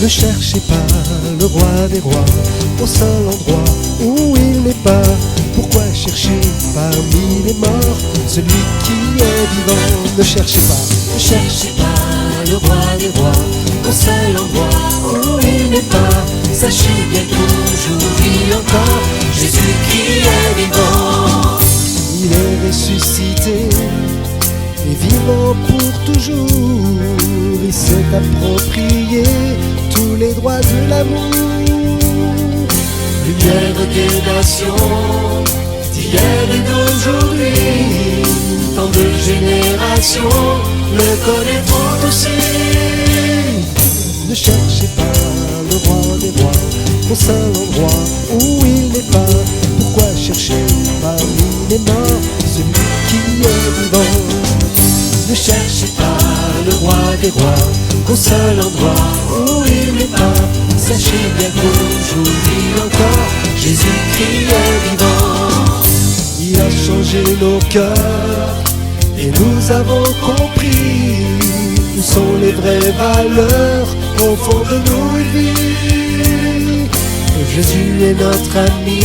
Ne cherchez pas le roi des rois au seul endroit où il n'est pas. Pourquoi chercher parmi les morts celui qui est vivant? Ne cherchez pas le roi des rois au seul endroit où il n'est pas. Sachez bien qu'aujourd'hui encore, Jésus-Christ est vivant. Il est ressuscité et vivant pour toujours. Il s'est approprié tous les droits de l'amour. Lumière des nations, d'hier et d'aujourd'hui, tant de générations le connaîtront aussi. Ne cherchez pas le roi des rois au seul endroit où il n'est pas. Pourquoi chercher parmi les morts celui qui est vivant? Ne cherchez pas le roi des rois au seul endroit où il n'est pas. Sachez bien qu'aujourd'hui encore, Jésus-Christ est vivant. Il a changé nos cœurs et nous avons compris où sont les vraies valeurs au fond de nos vies. Jésus est notre ami,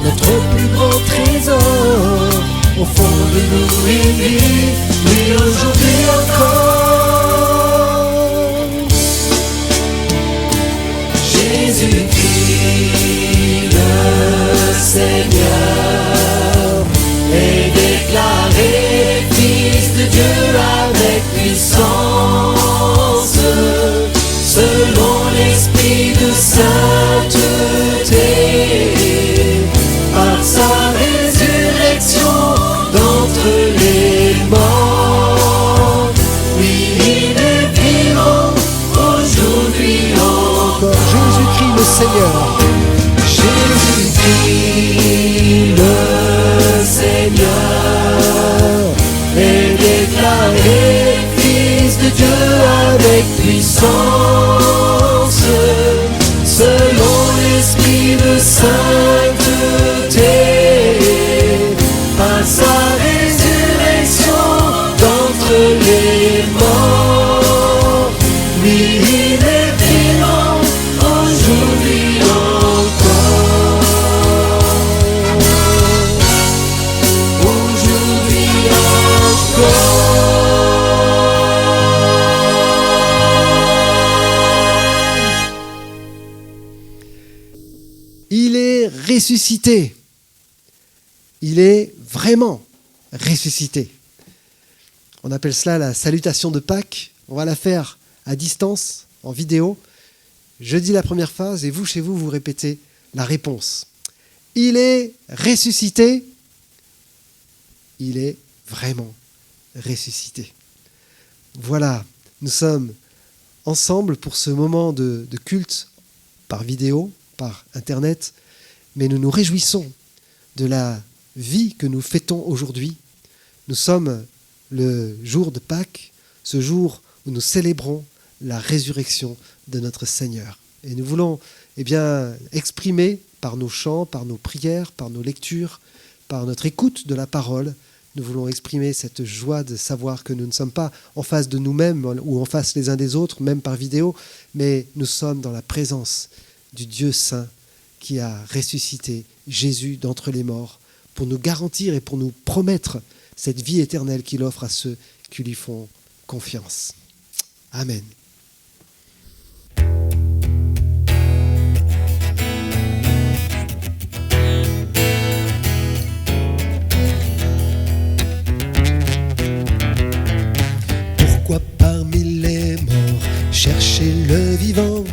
notre plus grand trésor. Au fond de nous il vit, oui aujourd'hui encore. Jésus-Christ le Seigneur est déclaré Fils de Dieu avec puissance, selon l'Esprit de sainteté, par sa résurrection d'entre les morts. Oui, il est vivant aujourd'hui encore. Jésus-Christ le Seigneur. Jésus-Christ le Seigneur est déclaré Fils de Dieu avec puissance, selon l'Esprit de sainteté, par sa résurrection d'entre les morts. Oui, il est vivant aujourd'hui encore. Aujourd'hui encore. Il est ressuscité. Il est vraiment ressuscité. On appelle cela la salutation de Pâques. On va la faire à distance, en vidéo. Je dis la première phrase et vous, chez vous, vous répétez la réponse. Il est ressuscité. Il est vraiment ressuscité. Voilà, nous sommes ensemble pour ce moment de culte par vidéo, par Internet, mais nous nous réjouissons de la vie que nous fêtons aujourd'hui. Nous sommes le jour de Pâques, ce jour où nous célébrons la résurrection de notre Seigneur. Et nous voulons exprimer par nos chants, par nos prières, par nos lectures, par notre écoute de la parole, nous voulons exprimer cette joie de savoir que nous ne sommes pas en face de nous-mêmes ou en face les uns des autres, même par vidéo, mais nous sommes dans la présence du Dieu saint qui a ressuscité Jésus d'entre les morts pour nous garantir et pour nous promettre cette vie éternelle qu'il offre à ceux qui lui font confiance. Amen. Pourquoi parmi les morts chercher le vivant?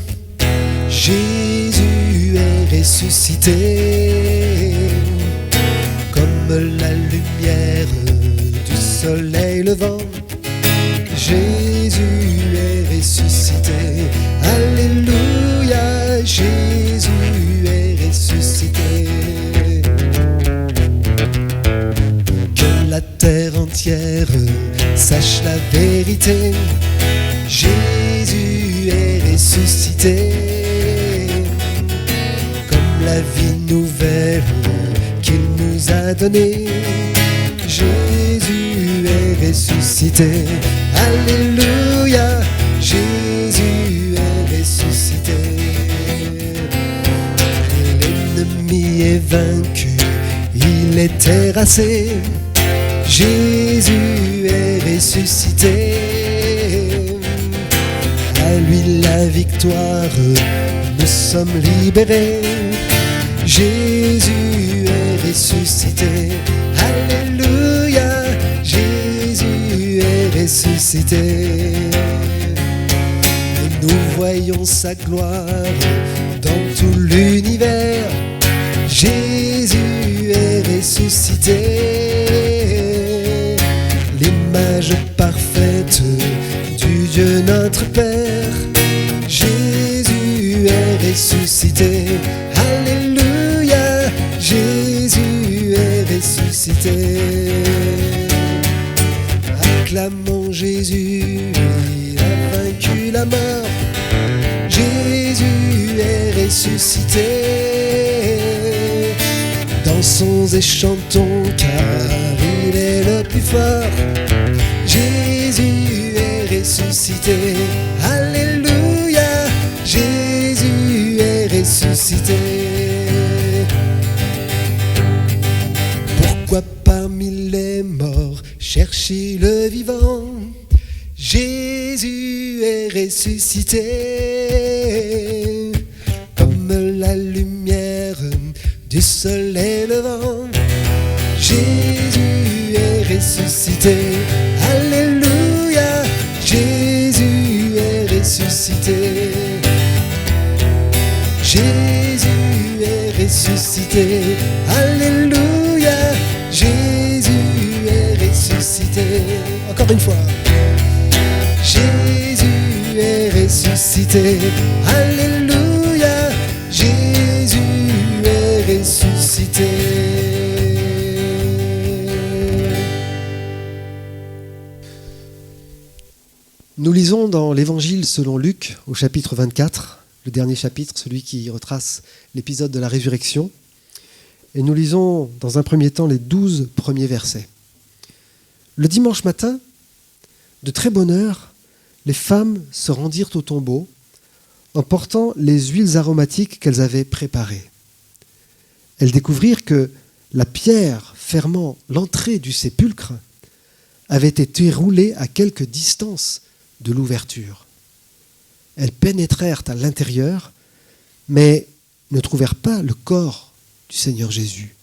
Jésus est ressuscité, comme la lumière du soleil levant. Jésus est ressuscité, alléluia, Jésus est ressuscité. Que la terre entière sache la vérité, Jésus est ressuscité, comme la vie nouvelle qu'il nous a donnée. Jésus est ressuscité, alléluia, Jésus est ressuscité. vaincu, il est terrassé. Jésus est ressuscité. À lui la victoire, nous sommes libérés. Jésus est ressuscité. Alléluia, Jésus est ressuscité. Et nous voyons sa gloire dans tout l'univers. Jésus est ressuscité. L'image parfaite du Dieu notre Père. Jésus est ressuscité. Alléluia, Jésus est ressuscité. Acclamons Jésus, il a vaincu la mort. Jésus est ressuscité. Dansons et chantons car il est le plus fort. Jésus est ressuscité. Alléluia, Jésus est ressuscité. Pourquoi parmi les morts chercher le vivant? Jésus est ressuscité. Comme la lumière du soleil levant, Jésus est ressuscité. Alléluia, Jésus est ressuscité. Jésus est ressuscité. Alléluia, Jésus est ressuscité. Encore une fois. Jésus est ressuscité. Alléluia, Jésus est ressuscité. Nous lisons dans l'Évangile selon Luc, au chapitre 24, le dernier chapitre, celui qui retrace l'épisode de la résurrection. Et nous lisons dans un premier temps les 12 premiers versets. Le dimanche matin, de très bonne heure, les femmes se rendirent au tombeau en portant les huiles aromatiques qu'elles avaient préparées. Elles découvrirent que la pierre fermant l'entrée du sépulcre avait été roulée à quelque distance de l'ouverture. Elles pénétrèrent à l'intérieur, mais ne trouvèrent pas le corps du Seigneur Jésus.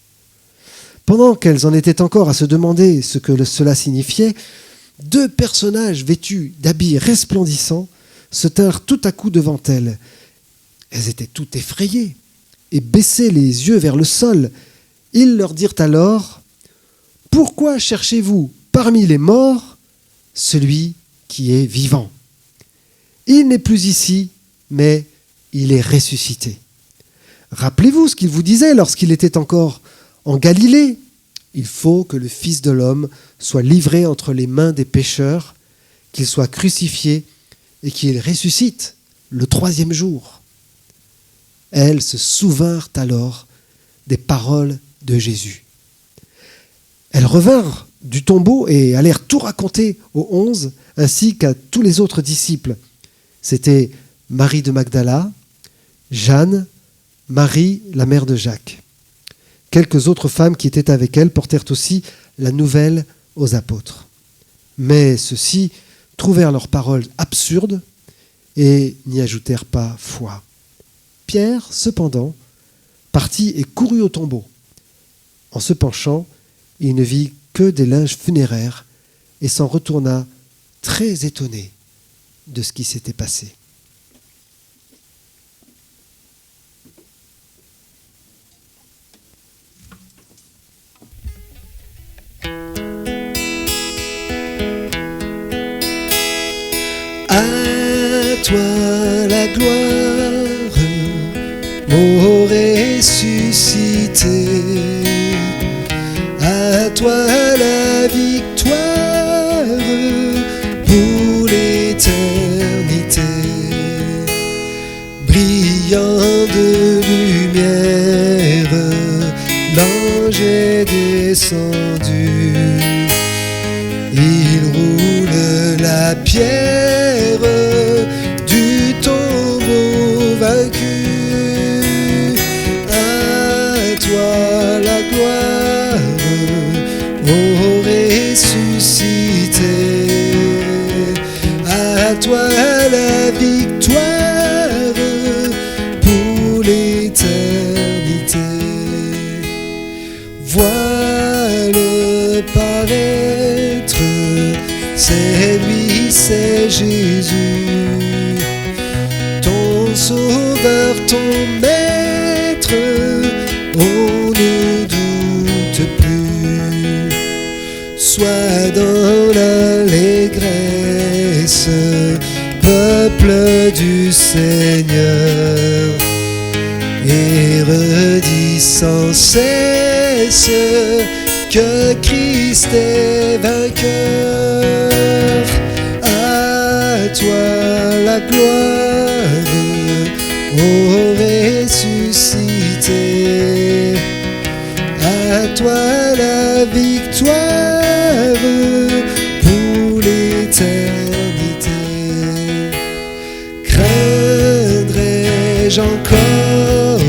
Pendant qu'elles en étaient encore à se demander ce que cela signifiait, 2 personnages vêtus d'habits resplendissants se tinrent tout à coup devant elles. Elles étaient toutes effrayées et baissaient les yeux vers le sol. Ils leur dirent alors : « Pourquoi cherchez-vous parmi les morts celui qui est vivant ? Il n'est plus ici, mais il est ressuscité. Rappelez-vous ce qu'il vous disait lorsqu'il était encore en Galilée. Il faut que le Fils de l'homme soit livré entre les mains des pécheurs, qu'il soit crucifié et qu'il ressuscite le 3e jour. » Elles se souvinrent alors des paroles de Jésus. Elles revinrent du tombeau et allèrent tout raconter aux 11 ainsi qu'à tous les autres disciples. C'était Marie de Magdala, Jeanne, Marie, la mère de Jacques. Quelques autres femmes qui étaient avec elle portèrent aussi la nouvelle aux apôtres. Mais ceux-ci trouvèrent leurs paroles absurdes et n'y ajoutèrent pas foi. Pierre, cependant, partit et courut au tombeau. En se penchant, il ne vit que des linges funéraires et s'en retourna très étonné de ce qui s'était passé. À toi la gloire, ô ressuscité. À toi la victoire pour l'éternité. Brillant de lumière, l'ange est descendu. Il roule la pierre du tombeau vaincu. À toi ressuscité. À toi la victoire pour l'éternité. Vois-le paraître, c'est lui, c'est Jésus, ton sauveur, ton maître, on ne doute plus. Sois dans l'allégresse, peuple du Seigneur, et redis sans cesse que Christ est vainqueur. À toi la gloire, ô ressuscité. À toi la victoire pour l'éternité. Craindrai-je encore?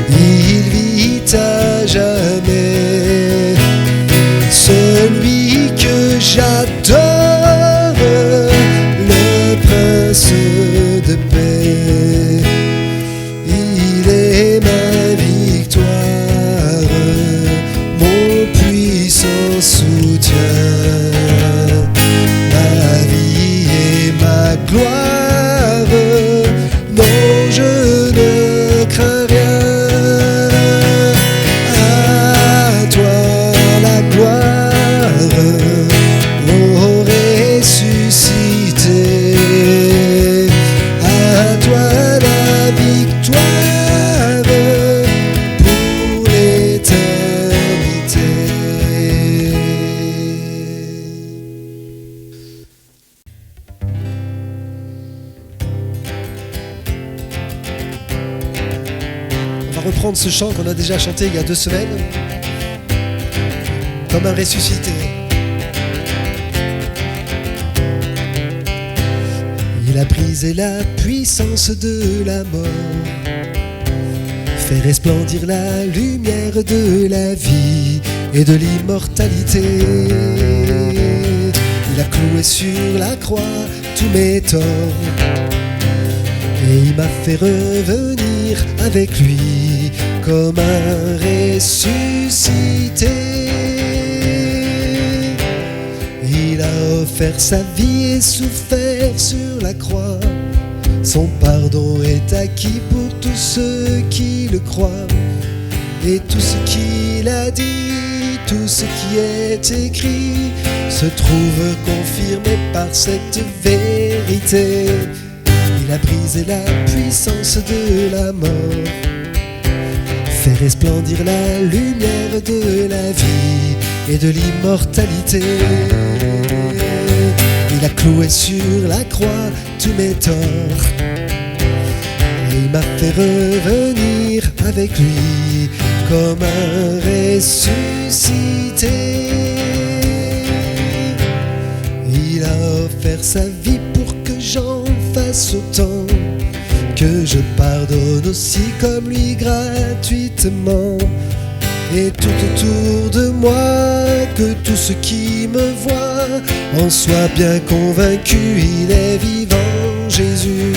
Il vit à jamais. Celui que j'adore, le prince de paix. Il est ma victoire, mon puissant soutien, ma vie et ma gloire. Non, je ne crains rien. À toi la gloire, ô ressuscité. À toi la victoire pour l'éternité. On va reprendre ce chant qu'on a déjà chanté il y a 2 semaines, comme un ressuscité. Il a brisé la puissance de la mort, fait resplendir la lumière de la vie et de l'immortalité. Il a cloué sur la croix tous mes torts, et il m'a fait revenir avec lui comme un ressuscité. Il a offert sa vie et souffert sur la croix. Son pardon est acquis pour tous ceux qui le croient. Et tout ce qu'il a dit, tout ce qui est écrit, se trouve confirmé par cette vérité. Il a brisé la puissance de la mort, fait resplendir la lumière de la vie et de l'immortalité. Il a cloué sur la croix tous mes torts, et il m'a fait revenir avec lui comme un ressuscité. Il a offert sa vie pour que j'en fasse autant, que je pardonne aussi comme lui gratuitement. Et tout autour de moi, que tous ceux qui me voient en soient bien convaincus. Il est vivant, Jésus.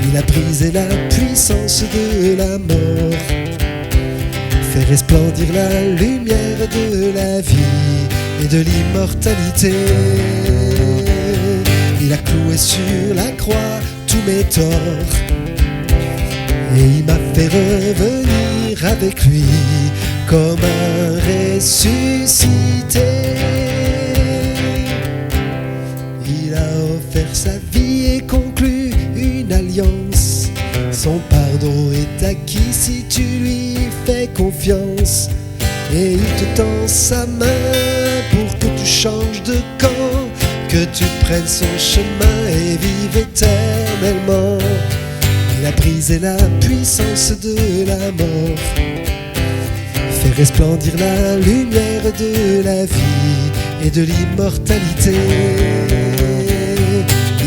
Il a brisé la puissance de la mort, fait resplendir la lumière de la vie et de l'immortalité. Il a cloué sur la croix tous mes torts, et il m'a fait revenir avec lui comme un ressuscité. Il a offert sa vie et conclu une alliance. Son pardon est acquis si tu lui fais confiance. Et il te tend sa main pour que tu changes de camp, que tu prennes son chemin et vives éternellement. Il a brisé la puissance de la mort, fait resplendir la lumière de la vie et de l'immortalité.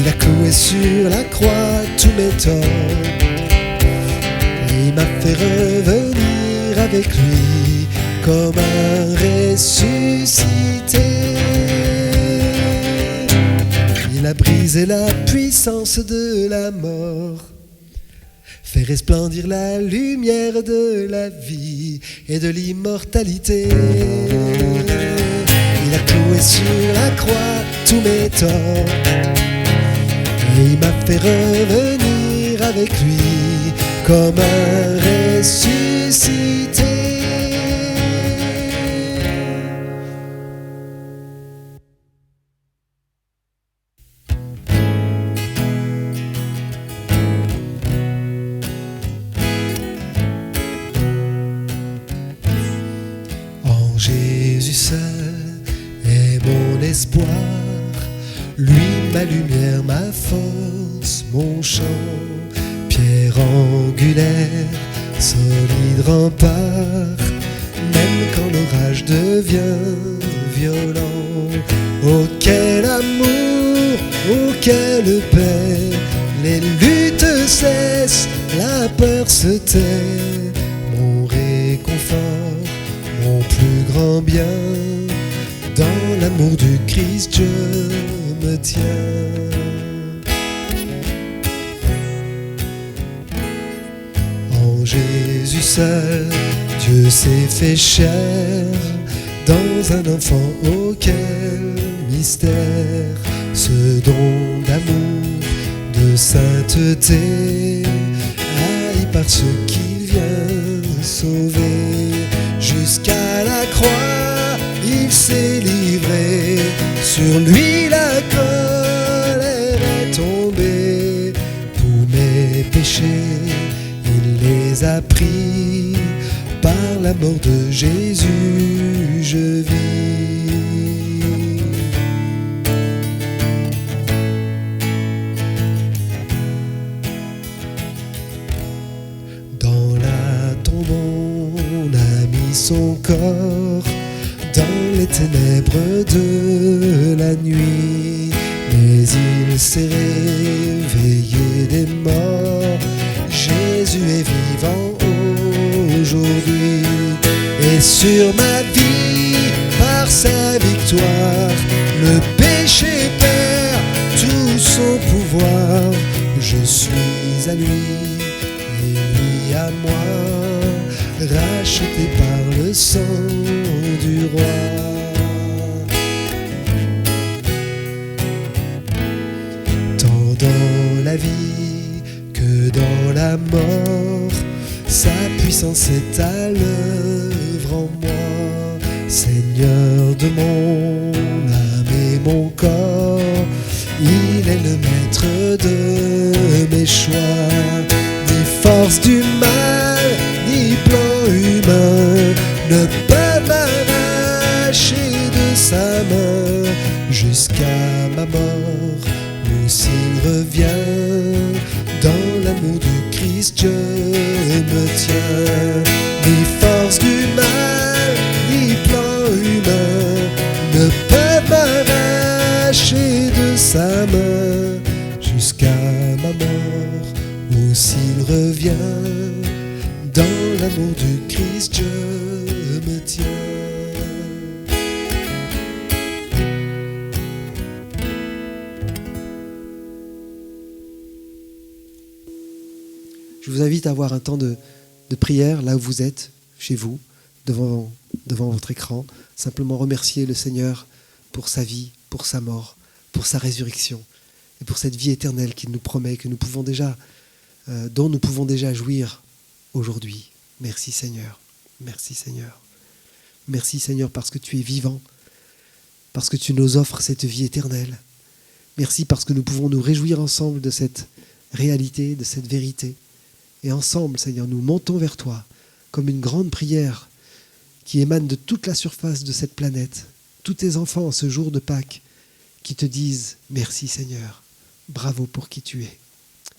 Il a cloué sur la croix tous mes torts, et il m'a fait revenir avec lui comme un ressuscité. Il a brisé la puissance de la mort, fait resplendir la lumière de la vie et de l'immortalité. Il a cloué sur la croix tous mes torts, et il m'a fait revenir avec lui comme un ressuscité. Jésus seul est mon espoir, lui ma lumière, ma force, mon chant, pierre angulaire, solide rempart, même quand l'orage devient violent. Oh quel amour, oh quelle paix, les luttes cessent, la peur se tait, mon réconfort, mon plus grand bien, dans l'amour du Christ je me tiens. En Jésus seul, Dieu s'est fait chair, dans un enfant, oh quel mystère, ce don d'amour, de sainteté, haï par ceux qu'il vient sauver. Jusqu'à la croix, il s'est livré, sur lui la colère est tombée. Pour mes péchés, il les a pris, par la mort de Jésus, je vis. Dans la tombe, on a mis son corps dans les ténèbres de la nuit, mais il s'est réveillé des morts. Jésus est vivant aujourd'hui, et sur ma vie, par sa victoire, le péché perd tout son pouvoir. Je suis à lui et lui à moi, racheté par le sang du roi. Tant dans la vie que dans la mort, sa puissance est à l'œuvre en moi. Seigneur de mon âme et mon corps, il est le maître de mes choix. Ni force du mal, ni plan humain ne peuvent m'arracher de sa main. Jusqu'à ma mort, ou s'il revient, dans l'amour du Christ je me tiens. Ni force du mal, ni plan humain ne peuvent m'arracher de sa main. Jusqu'à ma mort, ou s'il revient, dans l'amour du Christ je me tiens. Je vous invite à avoir un temps de prière là où vous êtes, chez vous, devant votre écran. Simplement remercier le Seigneur pour sa vie, pour sa mort, pour sa résurrection et pour cette vie éternelle qu'il nous promet, que nous pouvons déjà, dont nous pouvons déjà jouir aujourd'hui. Merci Seigneur, merci Seigneur. Merci Seigneur parce que tu es vivant, parce que tu nous offres cette vie éternelle. Merci parce que nous pouvons nous réjouir ensemble de cette réalité, de cette vérité. Et ensemble, Seigneur, nous montons vers toi comme une grande prière qui émane de toute la surface de cette planète. Tous tes enfants en ce jour de Pâques qui te disent « Merci Seigneur, bravo pour qui tu es,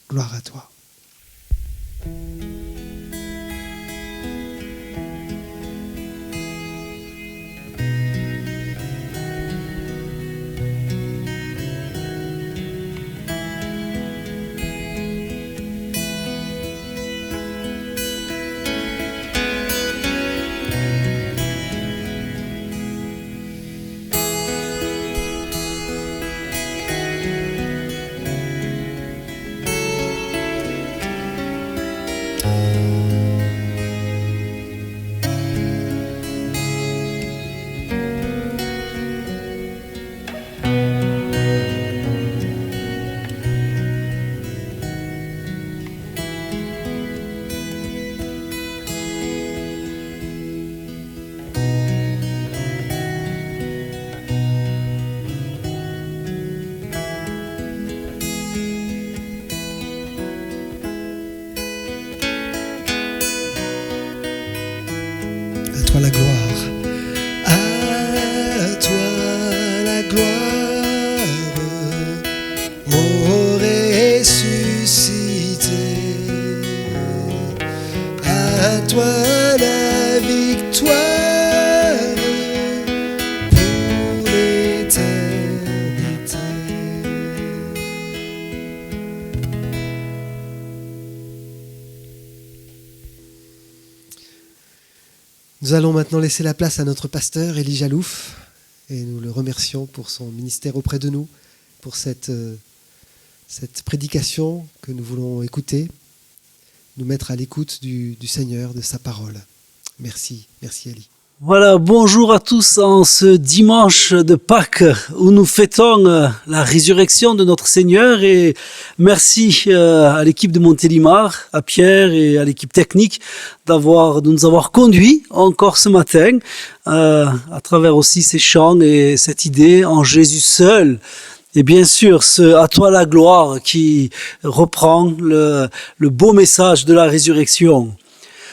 gloire à toi ». Nous allons maintenant laisser la place à notre pasteur, Élie Jalouf, et nous le remercions pour son ministère auprès de nous, pour cette prédication que nous voulons écouter, nous mettre à l'écoute du Seigneur, de sa parole. Merci Élie. Voilà, bonjour à tous en ce dimanche de Pâques où nous fêtons la résurrection de notre Seigneur, et merci à l'équipe de Montélimar, à Pierre et à l'équipe technique de nous avoir conduits encore ce matin à travers aussi ces chants et cette idée en Jésus seul. Et bien sûr, ce « À toi la gloire » qui reprend le beau message de la résurrection.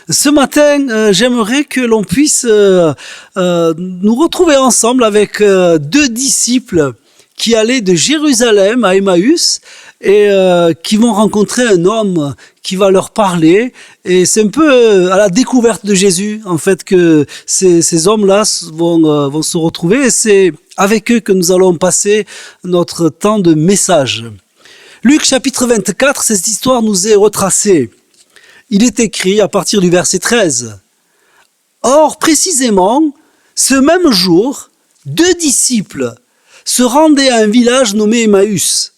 Ce matin, j'aimerais que l'on puisse nous retrouver ensemble avec deux disciples qui allaient de Jérusalem à Emmaüs et qui vont rencontrer un homme qui va leur parler. Et c'est un peu à la découverte de Jésus, en fait, que ces hommes-là vont se retrouver. Et c'est avec eux que nous allons passer notre temps de message. Luc chapitre 24, cette histoire nous est retracée. Il est écrit à partir du verset 13. Or, précisément, ce même jour, 2 disciples se rendaient à un village nommé Emmaüs,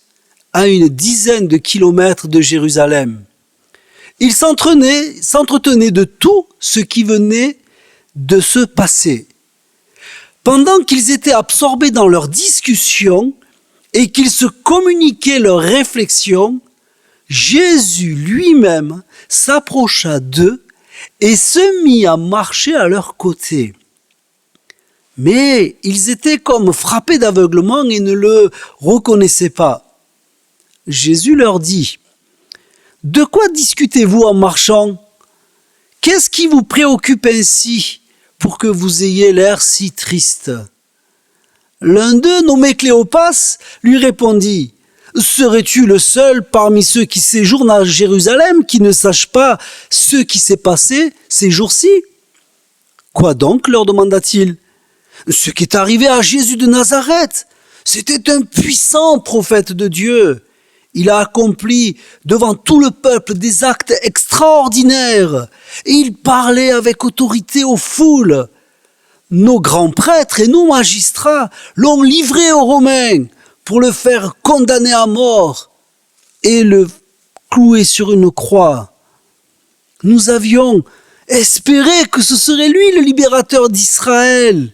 à une dizaine de kilomètres de Jérusalem. Ils s'entretenaient de tout ce qui venait de se passer. Pendant qu'ils étaient absorbés dans leurs discussions et qu'ils se communiquaient leurs réflexions, Jésus lui-même s'approcha d'eux et se mit à marcher à leur côté. Mais ils étaient comme frappés d'aveuglement et ne le reconnaissaient pas. Jésus leur dit : « De quoi discutez-vous en marchant ? Qu'est-ce qui vous préoccupe ainsi pour que vous ayez l'air si triste ? » L'un d'eux, nommé Cléopas, lui répondit : « Serais-tu le seul parmi ceux qui séjournent à Jérusalem qui ne sache pas ce qui s'est passé ces jours-ci ? » Quoi donc, leur demanda-t-il. « Ce qui est arrivé à Jésus de Nazareth, c'était un puissant prophète de Dieu. Il a accompli devant tout le peuple des actes extraordinaires et il parlait avec autorité aux foules. Nos grands prêtres et nos magistrats l'ont livré aux Romains pour le faire condamner à mort et le clouer sur une croix. Nous avions espéré que ce serait lui le libérateur d'Israël.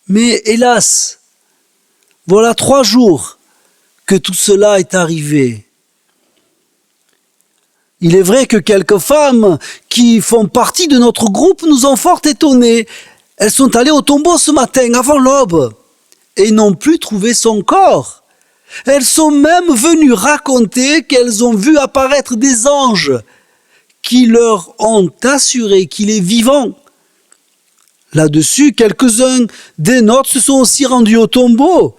Mais hélas, voilà 3 jours que tout cela est arrivé. Il est vrai que quelques femmes qui font partie de notre groupe nous ont fort étonnés. Elles sont allées au tombeau ce matin avant l'aube et n'ont plus trouvé son corps. Elles sont même venues raconter qu'elles ont vu apparaître des anges qui leur ont assuré qu'il est vivant. Là-dessus, quelques-uns des nôtres se sont aussi rendus au tombeau.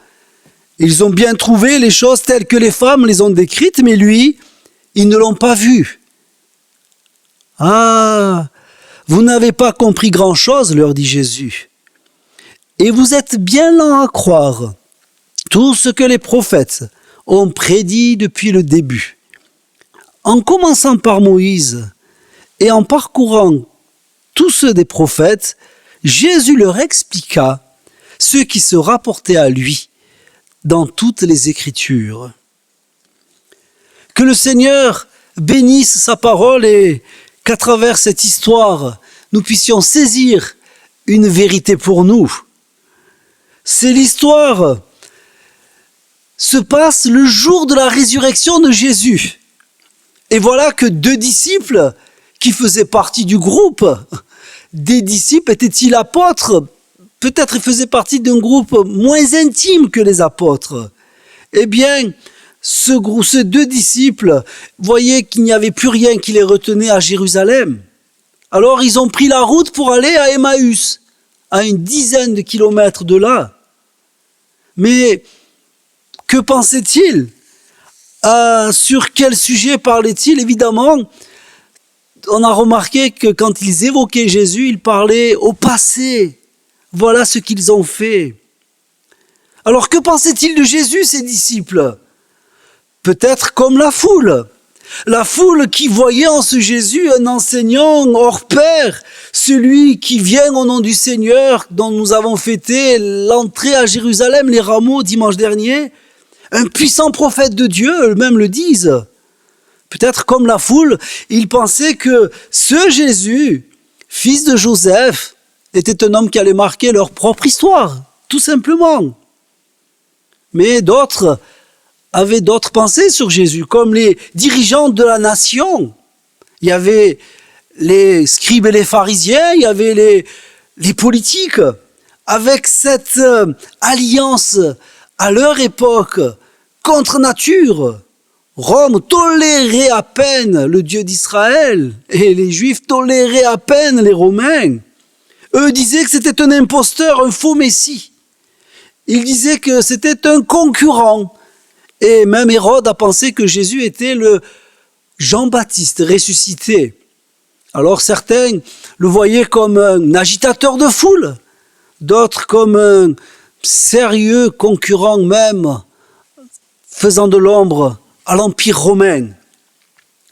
Ils ont bien trouvé les choses telles que les femmes les ont décrites, mais lui, ils ne l'ont pas vu. « Ah, vous n'avez pas compris grand-chose, leur dit Jésus. Et vous êtes bien lents à croire tout ce que les prophètes ont prédit depuis le début. En commençant par Moïse et en parcourant tous ceux des prophètes, Jésus leur expliqua ce qui se rapportait à lui dans toutes les Écritures. » Que le Seigneur bénisse sa parole et qu'à travers cette histoire, nous puissions saisir une vérité pour nous. C'est l'histoire se passe le jour de la résurrection de Jésus. Et voilà que 2 disciples qui faisaient partie du groupe des disciples, étaient-ils apôtres ? Peut-être ils faisaient partie d'un groupe moins intime que les apôtres. Eh bien, ces 2 disciples voyaient qu'il n'y avait plus rien qui les retenait à Jérusalem. Alors ils ont pris la route pour aller à Emmaüs, à une dizaine de kilomètres de là. Mais que pensaient-ils ? Sur quel sujet parlaient-ils ? Évidemment, on a remarqué que quand ils évoquaient Jésus, ils parlaient au passé. Voilà ce qu'ils ont fait. Alors que pensaient-ils de Jésus, ces disciples ? Peut-être comme la foule. La foule qui voyait en ce Jésus un enseignant hors pair, celui qui vient au nom du Seigneur, dont nous avons fêté l'entrée à Jérusalem, les rameaux dimanche dernier, un puissant prophète de Dieu, eux-mêmes le disent. Peut-être comme la foule, ils pensaient que ce Jésus, fils de Joseph, était un homme qui allait marquer leur propre histoire, tout simplement. Mais d'autres avaient d'autres pensées sur Jésus, comme les dirigeants de la nation. Il y avait les scribes et les pharisiens, il y avait les politiques, avec cette alliance à leur époque contre nature. Rome tolérait à peine le Dieu d'Israël et les Juifs toléraient à peine les Romains. Eux disaient que c'était un imposteur, un faux messie. Ils disaient que c'était un concurrent. Et même Hérode a pensé que Jésus était le Jean-Baptiste ressuscité. Alors certains le voyaient comme un agitateur de foule, d'autres comme un sérieux concurrent même, faisant de l'ombre à l'Empire romain.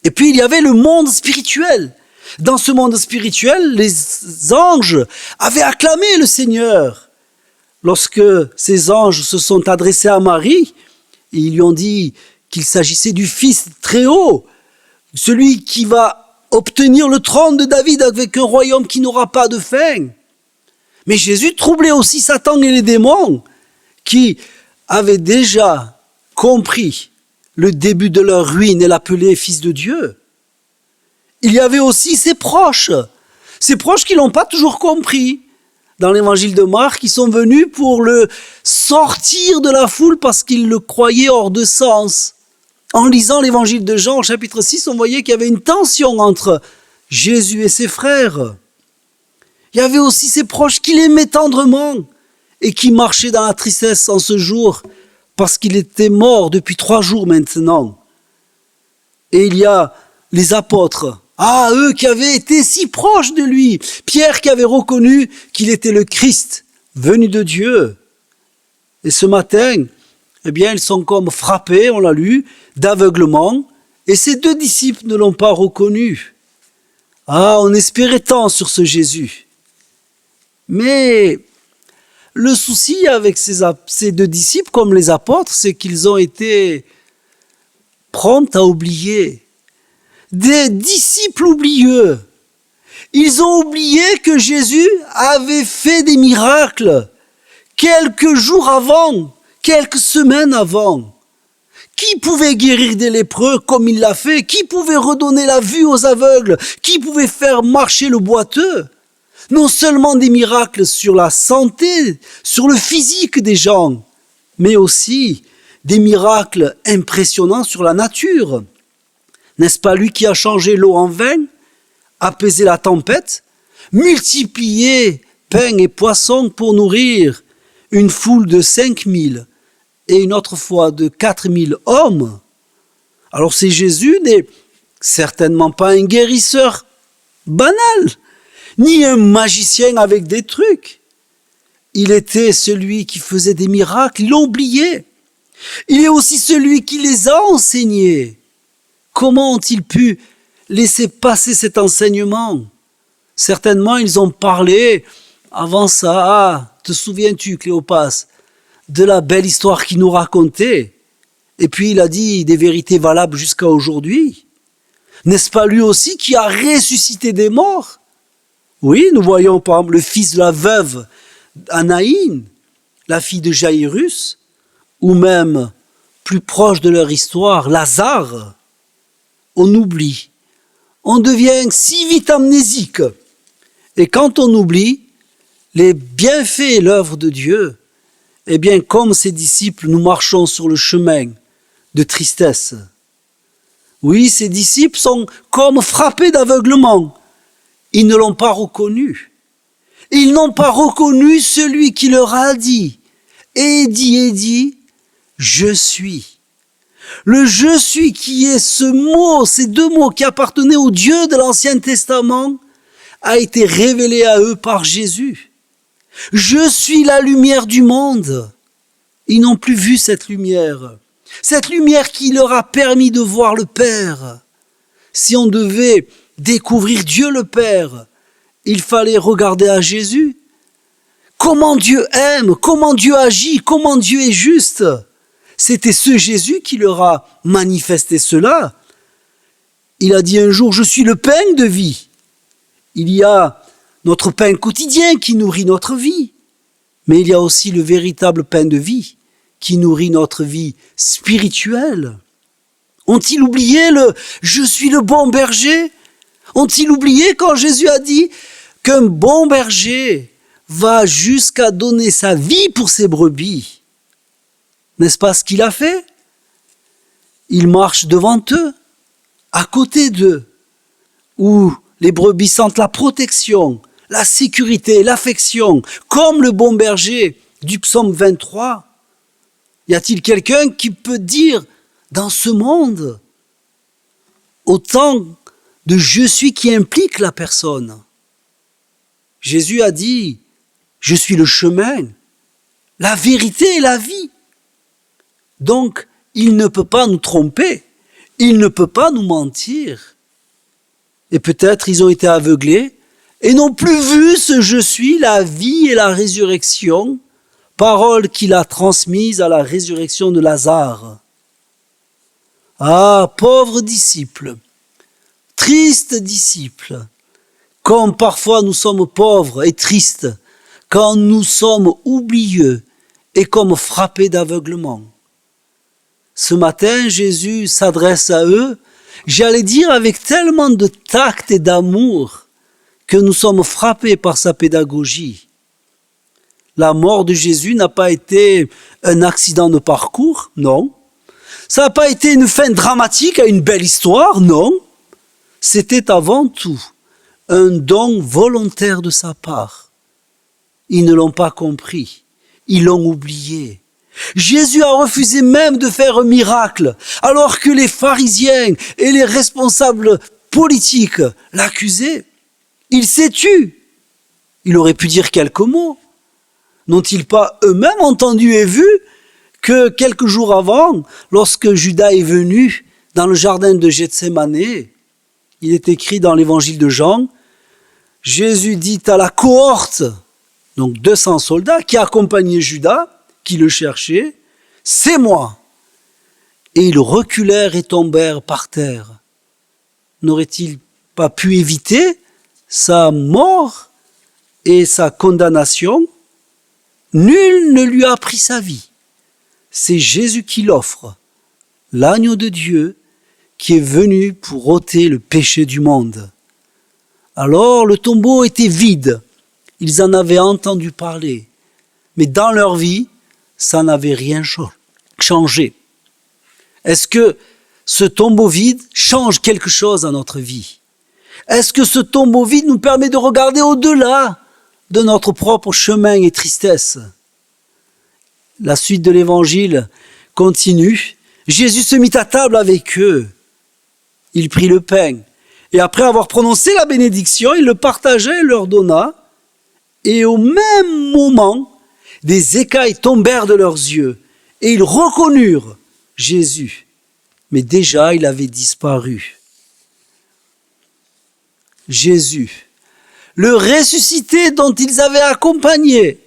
Et puis il y avait le monde spirituel. Dans ce monde spirituel, les anges avaient acclamé le Seigneur. Lorsque ces anges se sont adressés à Marie, ils lui ont dit qu'il s'agissait du Fils très haut, celui qui va obtenir le trône de David avec un royaume qui n'aura pas de fin. Mais Jésus troublait aussi Satan et les démons qui avaient déjà compris le début de leur ruine et l'appelaient Fils de Dieu. Il y avait aussi ses proches qui l'ont pas toujours compris. Dans l'évangile de Marc, ils sont venus pour le sortir de la foule parce qu'ils le croyaient hors de sens. En lisant l'évangile de Jean, au chapitre 6, on voyait qu'il y avait une tension entre Jésus et ses frères. Il y avait aussi ses proches qui l'aimaient tendrement et qui marchaient dans la tristesse en ce jour parce qu'il était mort depuis 3 jours maintenant. Et il y a les apôtres. Ah, eux qui avaient été si proches de lui. Pierre qui avait reconnu qu'il était le Christ, venu de Dieu. Et ce matin, eh bien, ils sont comme frappés, on l'a lu, d'aveuglement. Et ces 2 disciples ne l'ont pas reconnu. Ah, on espérait tant sur ce Jésus. Mais le souci avec ces 2 disciples, comme les apôtres, c'est qu'ils ont été prompts à oublier. Des disciples oublieux. Ils ont oublié que Jésus avait fait des miracles quelques jours avant, quelques semaines avant. Qui pouvait guérir des lépreux comme il l'a fait? Qui pouvait redonner la vue aux aveugles? Qui pouvait faire marcher le boiteux? Non seulement des miracles sur la santé, sur le physique des gens, mais aussi des miracles impressionnants sur la nature. N'est-ce pas lui qui a changé l'eau en vin, apaisé la tempête, multiplié pain et poissons pour nourrir une foule de 5000 et une autre fois de 4000 hommes? Alors c'est Jésus n'est certainement pas un guérisseur banal, ni un magicien avec des trucs. Il était celui qui faisait des miracles, ils l'ont oublié. Il est aussi celui qui les a enseignés. Comment ont-ils pu laisser passer cet enseignement? Certainement, ils ont parlé avant ça. Ah, te souviens-tu, Cléopas, de la belle histoire qu'il nous racontait? Et puis il a dit des vérités valables jusqu'à aujourd'hui. N'est-ce pas lui aussi qui a ressuscité des morts? Oui, nous voyons par exemple le fils de la veuve Anaïn, la fille de Jaïrus, ou même, plus proche de leur histoire, Lazare. On oublie. On devient si vite amnésique. Et quand on oublie les bienfaits et l'œuvre de Dieu, eh bien, comme ses disciples, nous marchons sur le chemin de tristesse. Oui, ces disciples sont comme frappés d'aveuglement. Ils ne l'ont pas reconnu. Ils n'ont pas reconnu celui qui leur a dit, je suis. Le je suis qui est ce mot, ces 2 mots qui appartenaient au Dieu de l'Ancien Testament, a été révélé à eux par Jésus. Je suis la lumière du monde. Ils n'ont plus vu cette lumière qui leur a permis de voir le Père. si on devait découvrir Dieu le Père, il fallait regarder à Jésus. Comment Dieu aime, comment Dieu agit, comment Dieu est juste. C'était ce Jésus qui leur a manifesté cela. Il a dit un jour, je suis le pain de vie. Il y a notre pain quotidien qui nourrit notre vie, mais il y a aussi le véritable pain de vie qui nourrit notre vie spirituelle. Ont-ils oublié le « je suis le bon berger » ? Ont-ils oublié quand Jésus a dit qu'un bon berger va jusqu'à donner sa vie pour ses brebis? N'est-ce pas ce qu'il a fait? Il marche devant eux, à côté d'eux, où les brebis sentent la protection, la sécurité, l'affection, comme le bon berger du psaume 23. Y a-t-il quelqu'un qui peut dire dans ce monde autant de je suis qui implique la personne? Jésus a dit, je suis le chemin, la vérité et la vie. Donc, il ne peut pas nous tromper, il ne peut pas nous mentir. Et peut-être ils ont été aveuglés et n'ont plus vu ce je suis, la vie et la résurrection, parole qu'il a transmise à la résurrection de Lazare. Ah, pauvres disciples, tristes disciples, comme parfois nous sommes pauvres et tristes, quand nous sommes oublieux et comme frappés d'aveuglement. Ce matin, Jésus s'adresse à eux, j'allais dire avec tellement de tact et d'amour, que nous sommes frappés par sa pédagogie. La mort de Jésus n'a pas été un accident de parcours, non. Ça n'a pas été une fin dramatique à une belle histoire, non. C'était avant tout un don volontaire de sa part. Ils ne l'ont pas compris, ils l'ont oublié. Jésus a refusé même de faire un miracle, alors que les pharisiens et les responsables politiques l'accusaient. Il s'est tu. Il aurait pu dire quelques mots. N'ont-ils pas eux-mêmes entendu et vu que quelques jours avant, lorsque Judas est venu dans le jardin de Gethsémane, il est écrit dans l'évangile de Jean, Jésus dit à la cohorte, donc 200 soldats qui accompagnaient Judas, qui le cherchaient, « C'est moi !» Et ils reculèrent et tombèrent par terre. N'aurait-il pas pu éviter sa mort et sa condamnation? Nul ne lui a pris sa vie. C'est Jésus qui l'offre, l'agneau de Dieu qui est venu pour ôter le péché du monde. Alors le tombeau était vide, ils en avaient entendu parler, mais dans leur vie, ça n'avait rien changé. Est-ce que ce tombeau vide change quelque chose à notre vie? Est-ce que ce tombeau vide nous permet de regarder au-delà de notre propre chemin et tristesse? La suite de l'évangile continue. Jésus se mit à table avec eux. Il prit le pain et après avoir prononcé la bénédiction, il le partagea et leur donna. Et au même moment, des écailles tombèrent de leurs yeux et ils reconnurent Jésus. Mais déjà, il avait disparu. Jésus, le ressuscité dont ils avaient accompagné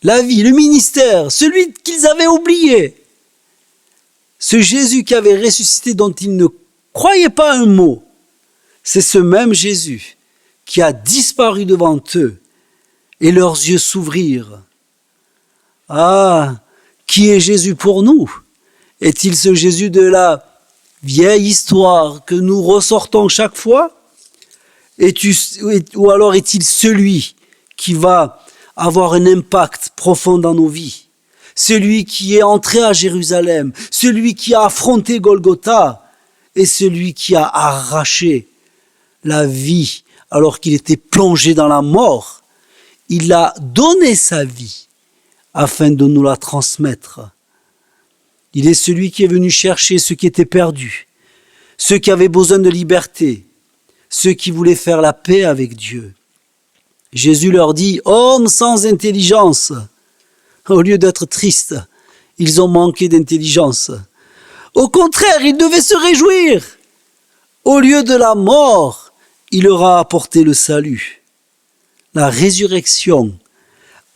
la vie, le ministère, celui qu'ils avaient oublié. Ce Jésus qui avait ressuscité dont ils ne croyaient pas un mot, c'est ce même Jésus qui a disparu devant eux et leurs yeux s'ouvrirent. Ah, qui est Jésus pour nous? Est-il ce Jésus de la vieille histoire que nous ressortons chaque fois? Ou alors est-il celui qui va avoir un impact profond dans nos vies? Celui qui est entré à Jérusalem, celui qui a affronté Golgotha et celui qui a arraché la vie alors qu'il était plongé dans la mort. Il a donné sa vie afin de nous la transmettre. Il est celui qui est venu chercher ceux qui étaient perdus, ceux qui avaient besoin de liberté, ceux qui voulaient faire la paix avec Dieu. Jésus leur dit, « Hommes sans intelligence !» Au lieu d'être tristes, ils ont manqué d'intelligence. Au contraire, ils devaient se réjouir. Au lieu de la mort, il leur a apporté le salut. La résurrection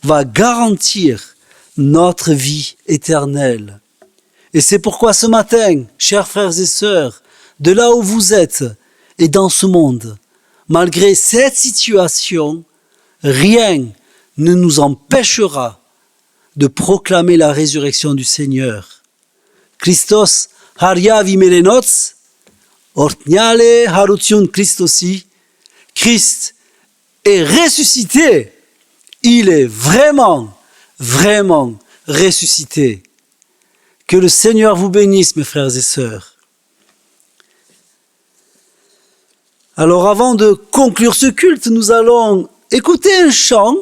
va garantir notre vie éternelle. Et c'est pourquoi ce matin, chers frères et sœurs, de là où vous êtes et dans ce monde, malgré cette situation, rien ne nous empêchera de proclamer la résurrection du Seigneur. Christos haria vimelenots, ortniale harutiun Christosi. Christ est ressuscité. Il est vraiment, vraiment ressuscité. Que le Seigneur vous bénisse, mes frères et sœurs. Alors avant de conclure ce culte, nous allons écouter un chant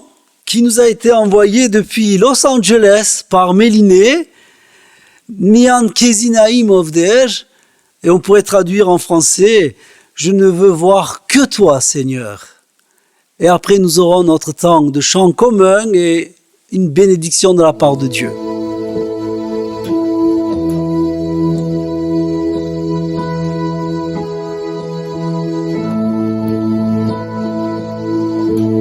qui nous a été envoyé depuis Los Angeles par Méliné, Nian Kezinaim Ovdej, et on pourrait traduire en français, je ne veux voir que toi, Seigneur. Et après, nous aurons notre temps de chant commun et une bénédiction de la part de Dieu. Thank you.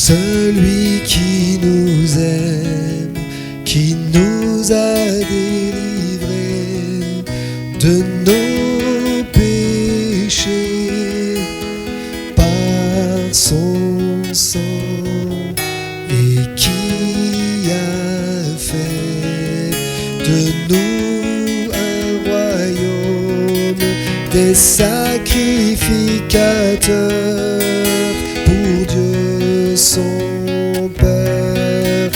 celui qui nous aime, qui nous a délivrés de nos péchés par son sang, et qui a fait de nous un royaume, des sacrificateurs pour Dieu son Père.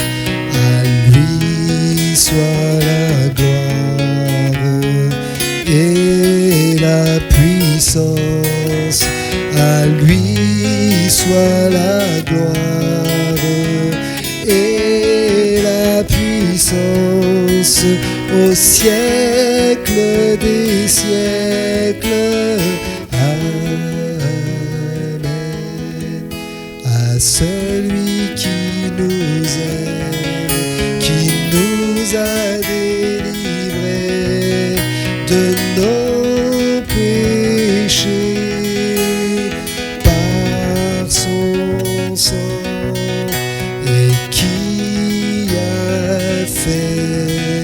À lui soit la gloire et la puissance, à lui soit la gloire et la puissance au siècle des siècles. Amen. À celui qui nous aime, qui nous a délivrés de nos péchés par son sang, et qui a fait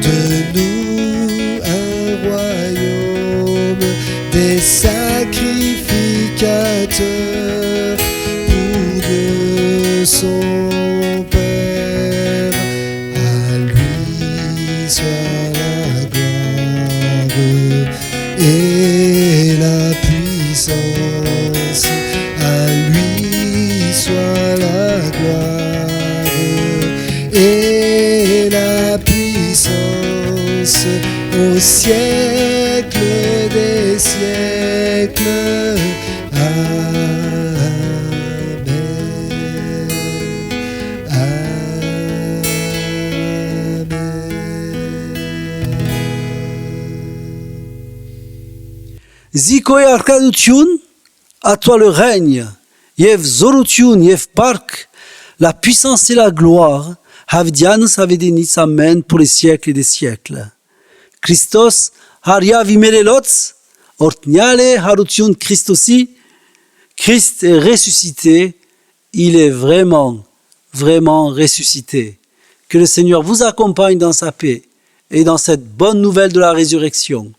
de nous un royaume, des sacrificateurs pour Dieu son Père. À lui soit la gloire et la puissance, à lui soit la gloire et la puissance au siècle des siècles. Amen. Zikoe Arkadutiun, à toi le règne, Yev Zorutiun, Yev Park, la puissance et la gloire, Havdianus Havedenis, Amen, pour les siècles et des siècles. Christos, Haria Vimerelots, Ortniale Harutiun Christosi, Christ est ressuscité, il est vraiment, vraiment ressuscité. Que le Seigneur vous accompagne dans sa paix et dans cette bonne nouvelle de la résurrection.